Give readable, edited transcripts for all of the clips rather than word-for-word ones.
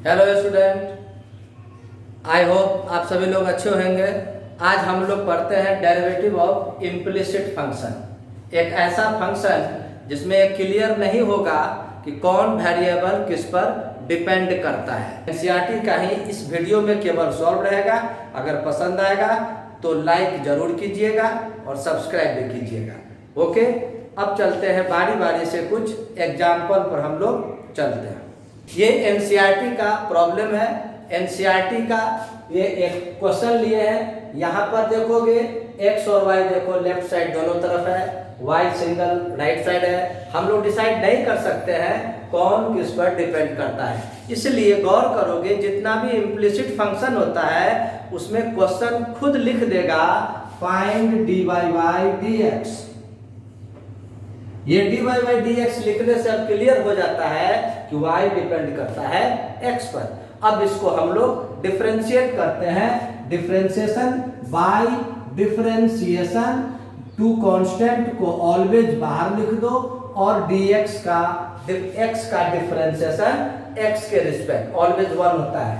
Hello student, I hope आप सभी लोग अच्छे होंगे। आज हम लोग पढ़ते हैं डेरिवेटिव ऑफ इम्प्लिसिट फंक्शन। एक ऐसा फंक्शन जिसमें क्लियर नहीं होगा कि कौन वेरिएबल किस पर डिपेंड करता है। एनसीईआरटी का ही इस वीडियो में केवल सॉल्व रहेगा। अगर पसंद आएगा तो लाइक जरूर कीजिएगा और सब्सक्राइब भी कीजिएगा। ओके, अब चलते हैं बारी बारी से कुछ एग्जाम्पल पर हम लोग चलते हैं। ये एनसीईआरटी का प्रॉब्लम है। एनसीईआरटी का ये एक क्वेश्चन लिए हैं। यहाँ पर देखोगे एक्स और वाई देखो लेफ्ट साइड दोनों तरफ है, वाई सिंगल राइट साइड है। हम लोग डिसाइड नहीं कर सकते हैं कौन किस पर डिपेंड करता है, इसलिए गौर करोगे जितना भी इम्प्लिसिट फंक्शन होता है उसमें क्वेश्चन खुद लिख देगा find D Y by D X. ये dy by dx लिखने से अब क्लियर हो जाता है कि y डिपेंड करता है x पर। अब इसको हम लोग डिफरेंशिएट करते हैं। डिफरेंशिएशन बाय डिफरेंशिएशन, टू कांस्टेंट को ऑलवेज बाहर लिख दो और dx का x का डिफरेंशिएशन x के रिस्पेक्ट ऑलवेज 1 होता है।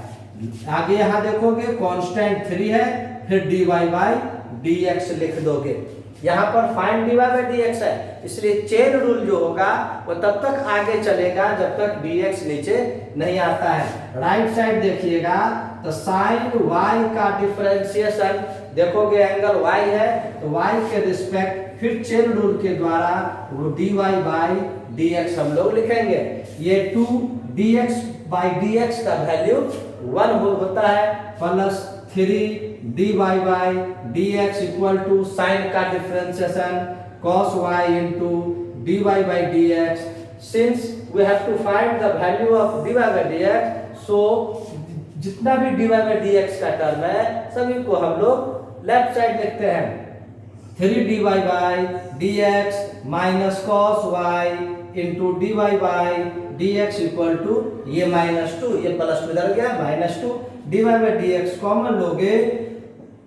आगे यहां देखोगे कांस्टेंट 3 है, फिर dy by dx लिख दोगे। यहाँ पर फाइंड dy by dx है, इसलिए चेन रूल जो होगा वो तब तक आगे चलेगा जब तक dx नीचे नहीं आता है। राइट साइड देखिएगा तो साइन y का डिफरेंशिएशन देखोगे, एंगल y है तो y के रिस्पेक्ट फिर चेन रूल के द्वारा वो dy by dx हम लोग लिखेंगे। ये 2 dx by dx का वैल्यू 1 होता है, plus 3 dy by dx equal to sine का differentiation cos y into dy by dx। Since we have to find the value of dy by dx, so जितना भी dy by dx का term है सभी को हम लोग लेफ्ट साइड लिखते हैं। 3 dy by dx minus cos y into dy by dx equal to ये -2, ये +2 इधर गया -2, dy by dx कॉमन लोगे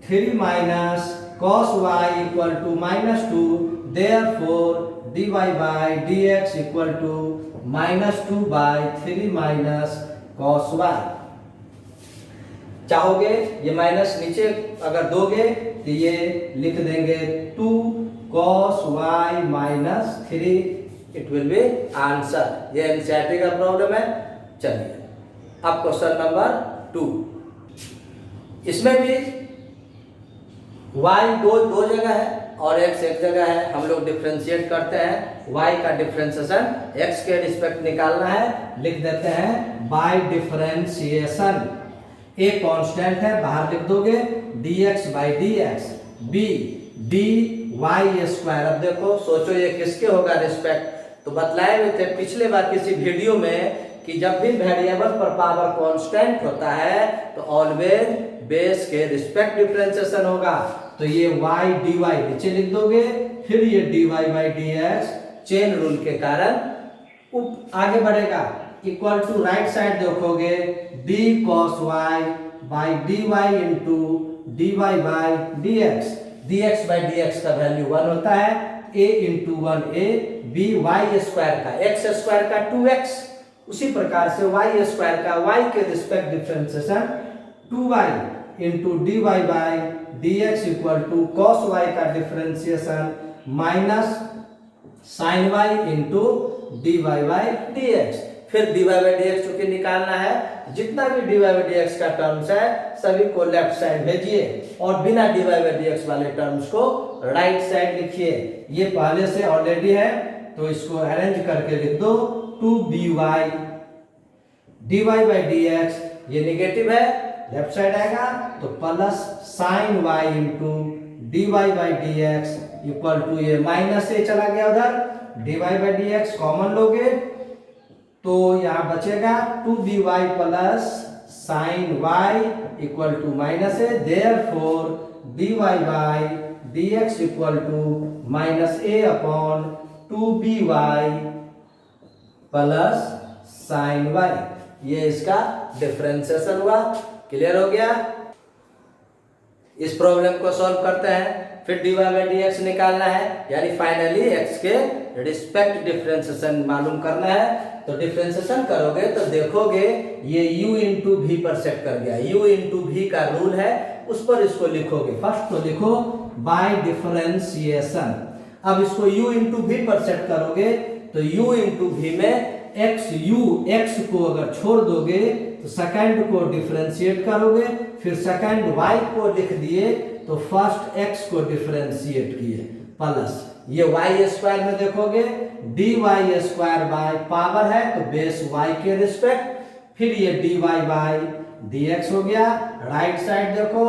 3 minus cos y equal to -2, therefore dy by dx equal to -2 by 3 minus cos y। चाहोगे ये minus नीचे अगर दोगे तो ये लिख देंगे 2 cos y minus 3, it will be answer. ये एनसीईआरटी का प्रॉब्लम है। चलिए अब क्वेश्चन नंबर 2। इसमें भी y दो जगह है और x एक जगह है। हम लोग डिफरेंशिएट करते हैं। y का डिफरेंशिएशन x के रिस्पेक्ट निकालना है, लिख देते हैं बाय डिफरेंशिएशन। a कांस्टेंट है, बाहर लिख दोगे dx by dx, b dy square. अब देखो सोचो ये किसके होगा रिस्पेक्ट, तो बतलाए हुए थे पिछले बार किसी वीडियो में कि जब भी वेरिएबल पर पावर कांस्टेंट होता है तो ऑलवेज बेस के रिस्पेक्ट डिफरेंशिएशन होगा। तो ये y dy नीचे लिख दोगे, फिर ये dy by dx chain rule के कारण आगे बढ़ेगा। इक्वल टू राइट साइड देखोगे d cos y by dy into dy by dx। dx by dx का वैल्यू 1 होता है, a into 1a, b y square का x स्क्वायर का 2x, उसी प्रकार से y स्क्वायर का y के respect differentiation 2y into dy by dx equal to cos y का differentiation minus sin y into dy by dx। फिर dy by dx चूंकि निकालना है, जितना भी dy by dx का टर्म्स है सभी को लेफ्ट साइड भेजिए और बिना dy by dx वाले टर्म्स को राइट साइड लिखिए। ये पहले से ऑलरेडी है तो इसको अरेंज करके लिख दो 2by dy by dx, ये नेगेटिव है लेफ्ट साइड आएगा तो plus sin y into dy by dx equal to ये माइनस से चला गया उधर, dy by dx कॉमन लोगे तो यहाँ बचेगा 2by plus sin y equal to minus है, therefore dy by dx equal to -a upon 2by plus sin y। ये इसका डिफरेंशिएशन हुआ। क्लियर हो गया। इस प्रॉब्लम को सॉल्व करते हैं। फिर dy बाई dx निकालना है, यानी फाइनली x के रिस्पेक्ट डिफरेंशिएशन मालूम करना है। तो डिफरेंशिएशन करोगे तो देखोगे ये u इंटू वी पर सेट कर गया। u इंटू वी का रूल है, उस पर इसको लिखोगे। फर्स्ट तो लिखो बाय डिफरेंशिएशन। अब इसको u इंटू वी पर सेट करोगे तो u इंटू वी में x को अगर छोड़ दोगे तो सेकंड को डिफरेंशिएट करोगे, फिर सेकंड y को लिख दिए तो फर्स्ट x को डिफरेंशिएट किए, प्लस ये y स्क्वायर में देखोगे dy स्क्वायर बाय पावर है तो बेस y के रिस्पेक्ट, फिर ये dy बाय dx हो गया। राइट साइड देखो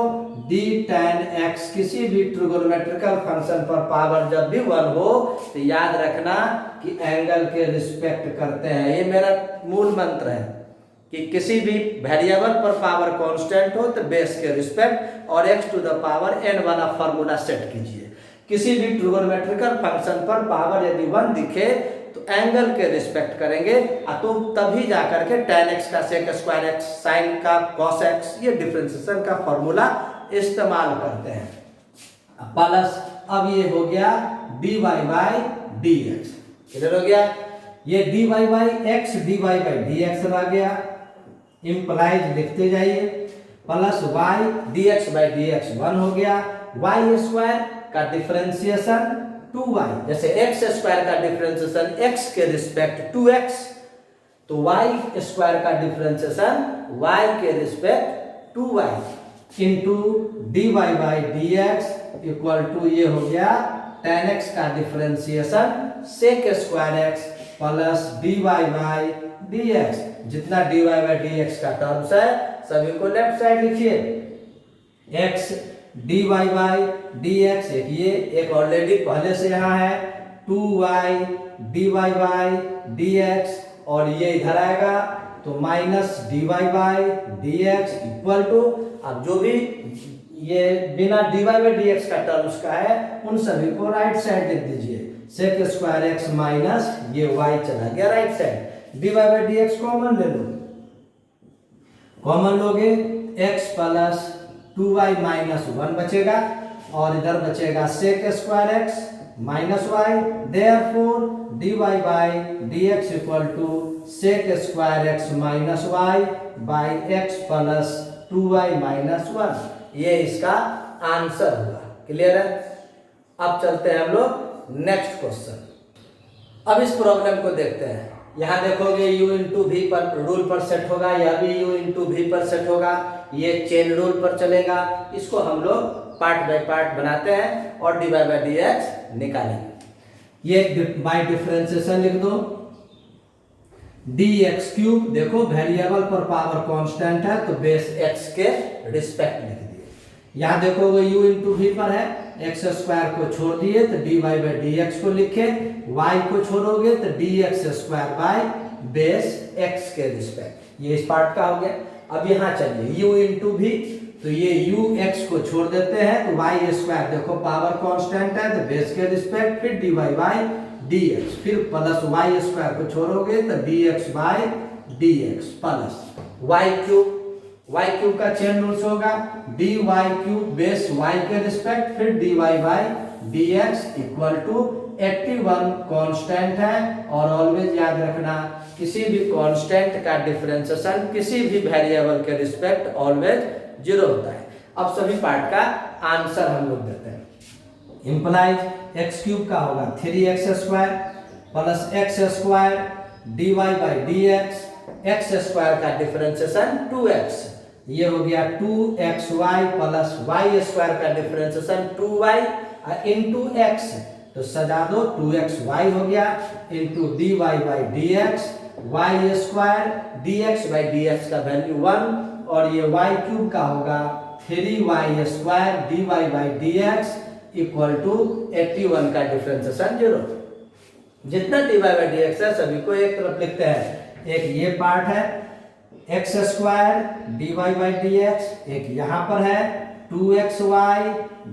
d tan x, किसी भी ट्रिगोनोमेट्रिकल फंक्शन पर पावर जब भी 1 हो तो याद रखना कि एंगल के रिस्पेक्ट करते हैं। ये मेरा मूल मंत्र है कि किसी भी वेरिएबल पर पावर कांस्टेंट हो तो बेस के रिस्पेक्ट और x to the power n वाला फार्मूला सेट कीजिए। किसी भी ट्रिगोनोमेट्रिकल फंक्शन पर पावर यदि 1 दिखे तो एंगल के रिस्पेक्ट करेंगे, तो तभी जाकर के tan x का sec स्क्वायर x, sin का cos x, ये डिफरेंशिएशन का फार्मूला इस्तेमाल करते हैं। प्लस अब ये हो गया dy बाई dx, क्लियर हो गया। ये dy by x dy by dx आ गया, इंप्लाइज लिखते जाइए। Plus y dx by dx 1 हो गया। y स्क्वायर का डिफरेंशिएशन 2y, जैसे x स्क्वायर का डिफरेंशिएशन x के रिस्पेक्ट 2x, तो y स्क्वायर का डिफरेंशिएशन y के respect 2y into dy by dx equal to ये हो गया tan x का differentiation sec square x plus dy by dx। जितना dy बाई dx का टर्म्स है सभी को लेफ्ट साइड लिखिए। x dy बाई dx, एक ऑलरेडी पहले से यहाँ है 2y dy बाई dx, और ये इधर आएगा तो minus dy by dx equal to, अब जो भी ये बिना dy बाई dx का टर्म्स का है उन सभी को राइट साइड लिख दीजिए। sec स्क्वायर x माइनस ये y चला गया right side. dy by dx common ले लो, कॉमन लोगे x प्लस 2y माइनस 1 बचेगा, और इधर बचेगा sec square x minus y, therefore dy by dx equal to sec square x minus y by x plus 2y minus 1। ये इसका answer हुआ। क्लियर है। अब चलते हैं हम लोग नेक्स्ट क्वेश्चन। अब इस प्रॉब्लम को देखते हैं। यहाँ देखोगे u इंटू वी पर रूल पर सेट होगा, यह भी u इंटू वी पर सेट होगा, ये चेन रूल पर चलेगा। इसको हम लोग पार्ट बाय पार्ट बनाते हैं और dy बाई dx निकालेंगे। ये बाय डिफरेंशिएशन लिख दो, dx क्यूब, देखो वेरिएबल पर पावर कांस्टेंट है तो बेस x के रिस्पेक्ट लिख दिए। यहाँ देखोगे u इंटू वी पर है, x स्क्वायर को छोड़ दिए तो dy बाई dx को लिखे, y को छोड़ोगे तो dx square by base x के रिस्पेक्ट। ये इस पार्ट का हो गया। अब यहाँ चलिए u इंटू वी, तो ये u x को छोड़ देते हैं तो y स्क्वायर, देखो पावर कांस्टेंट है तो बेस के रिस्पेक्ट, फिर dy बाई dx, फिर प्लस y स्क्वायर को छोड़ोगे तो dx by dx plus y cube का चेन रूल्स होगा dy क्यूब बेस y के रिस्पेक्ट, फिर dy by dx equal to 81 constant है। और ऑलवेज याद रखना किसी भी कांस्टेंट का डिफरेंशिएशन किसी भी वेरिएबल के रिस्पेक्ट ऑलवेज 0 होता है। अब सभी पार्ट का आंसर हम लोग देते हैं। इंप्लाइज x क्यूब का होगा 3x square plus x square dy by dx, x square का डिफरेंशिएशन 2x, ये हो गया 2xy प्लस y स्क्वायर का डिफरेंशिएशन 2y इंटू x, तो सजा दो 2xy हो गया into dy by dx, y square dx by dx का वैल्यू 1, और ये y क्यूब का होगा 3y square dy by dx equal to 81 का डिफरेंशिएशन 0। जितना dy बाई dx है सभी को एक तरफ लिखते हैं। एक ये पार्ट है x square dy by dx, एक यहाँ पर है 2xy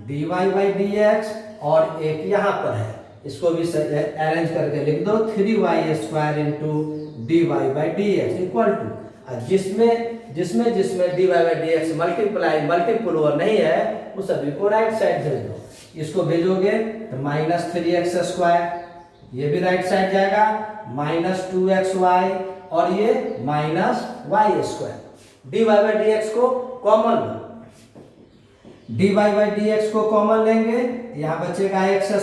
dy बाई dx, और एक यहाँ पर है, इसको भी अरेंज करके लिख दो 3y स्क्वायर into dy by dx equal to, जिसमें dy by dx multiply multiple over नहीं है वो सभी को राइट साइड भेज दो। इसको भेजोगे तो माइनस 3x², ये भी राइट साइड जाएगा, माइनस 2xy और ये minus y²। dy by dx को common low, dy by dx को कॉमन लेंगे, यहाँ बचेगा x²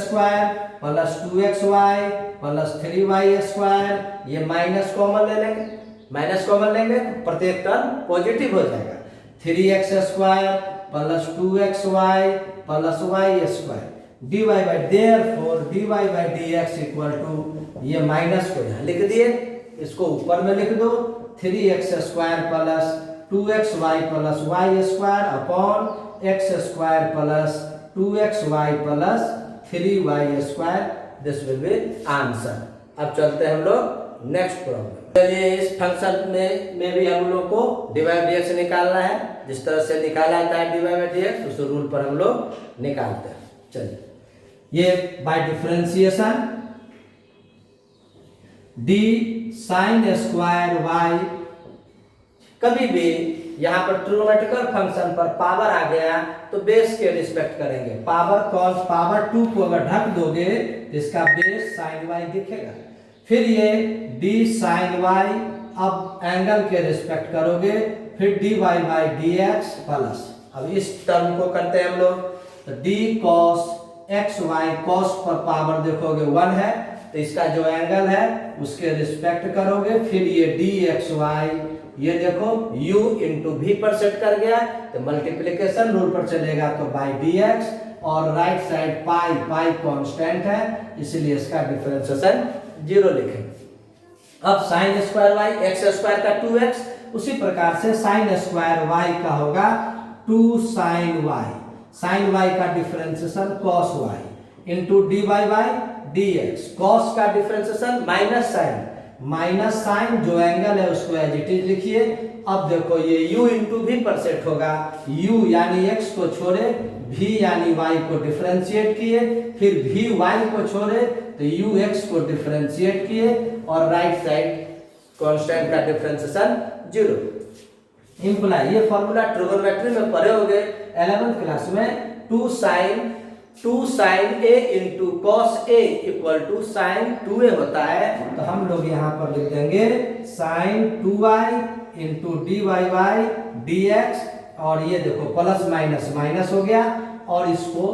plus 2xy plus 3y², ये माइनस कॉमन ले लेंगे, माइनस कॉमन लेंगे तो प्रत्येक टर्म पॉजिटिव हो जाएगा, 3x² plus 2xy plus y², dy by therefore dy by dx equal to, ये माइनस को यहाँ लिख दिए, इसको ऊपर में लिख दो 3x² plus 2xy plus y² upon x² plus 2xy plus 3y², this will be answer. अब चलते हैं हम लोग नेक्स्ट प्रॉब्लम। चलिए इस फंक्शन में भी हम लोग को dy बाई dx निकालना है, जिस तरह से निकाला जाता है dy बाई dx उस रूल पर हम लोग निकालते हैं। चलिए ये by differentiation d sin square y, कभी भी यहाँ पर ट्रिग्नोमेट्रिकल फंक्शन पर पावर आ गया तो बेस के रिस्पेक्ट करेंगे, पावर 2 को अगर ढक दोगे तो इसका बेस sin y दिखेगा, फिर ये d sin y, अब एंगल के रिस्पेक्ट करोगे, फिर dy बाई dx प्लस, अब इस टर्म को करते हैं हम लोग, तो d cos xy, cos पर पावर देखोगे 1 है तो इसका जो एंगल है उसके रिस्पेक्ट करोगे, फिर ये dxy, ये देखो u इंटू v पर सेट कर गया तो मल्टीप्लिकेशन रूल पर चलेगा तो बाई dx, और राइट साइड पाई कांस्टेंट है इसलिए इसका डिफरेंशिएशन 0 लिखेंगे। अब साइन स्क्वायर y, x² का 2x, उसी प्रकार से साइन स्क्वायर y का होगा 2 sin y, साइन y का differentiation cos y into dy by dx, cos का डिफरेंशिएशन माइनस साइन जो एंगल है उसको एज इट इज लिखिए। अब देखो ये u इंटू v पर सेट होगा, u यानी x को छोड़े, v यानी y को डिफरेंशिएट किए, फिर v y को छोड़े तो u x को डिफरेंशिएट किए, और राइट साइड कांस्टेंट का डिफरेंशिएशन 0। इंप्लाई, ये फॉर्मूला ट्रिग्नोमेट्री में पढ़े होंगे 11th क्लास में, 2 sin a into cos a equal to sine 2a होता है, तो हम लोग यहाँ पर लिख देंगे sine 2y into dy by dx, और ये देखो प्लस माइनस माइनस हो गया, और इसको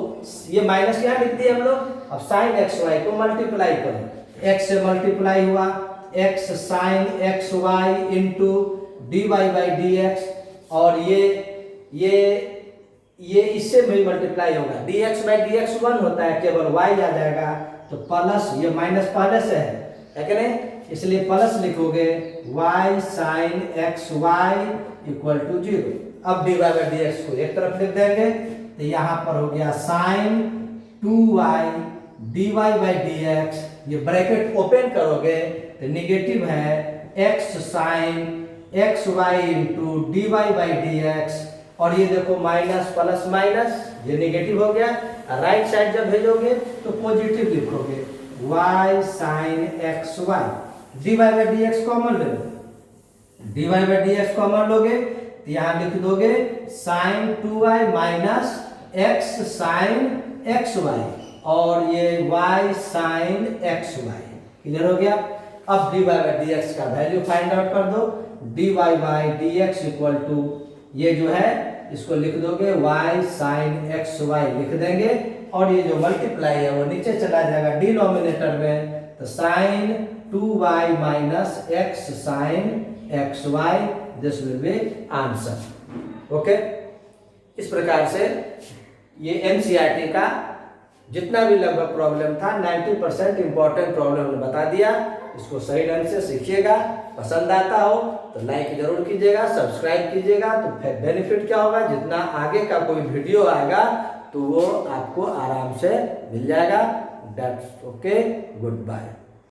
ये माइनस यहाँ लिख दिए हम लोग। अब साइन xy को मल्टीप्लाई करो, x से मल्टीप्लाई हुआ, x sine xy into dy by dx, और ये इससे भी मल्टीप्लाई होगा, dx बाई dx 1 होता है, केवल y आ जाएगा, तो प्लस, ये माइनस पहले से है कि नहीं, इसलिए प्लस लिखोगे y sine xy equal to 0। अब dy बाई dx को एक तरफ लिख देंगे तो यहाँ पर हो गया sine 2y dy by dx, ये ब्रैकेट ओपन करोगे तो निगेटिव है x sine xy into dy by dx, और ये देखो माइनस प्लस माइनस, ये नेगेटिव हो गया, राइट साइड जब भेजोगे तो पॉजिटिव लिखोगे y sin xy, dy by dx common ले लो, dy बाई dx कॉमन लोगे तो यहाँ लिख दोगे sin 2y minus x sin xy, और ये y sin xy, क्लियर हो गया। अब dy बाई dx का वैल्यू फाइंड आउट कर दो, dy by dx equal to, ये जो है इसको लिख दोगे y sin xy लिख देंगे, और ये जो मल्टीप्लाई है वो नीचे चला जाएगा डिनोमिनेटर में, तो sin 2y minus x sin xy, this will be answer. Okay, इस प्रकार से ये एनसीईआरटी का जितना भी लगभग प्रॉब्लम था 90% इंपॉर्टेंट प्रॉब्लम ने बता दिया। इसको सही ढंग से सीखिएगा, पसंद आता हो तो लाइक जरूर कीजिएगा, सब्सक्राइब कीजिएगा, तो फिर बेनिफिट क्या होगा, जितना आगे का कोई वीडियो आएगा तो वो आपको आराम से मिल जाएगा। That's okay, good bye.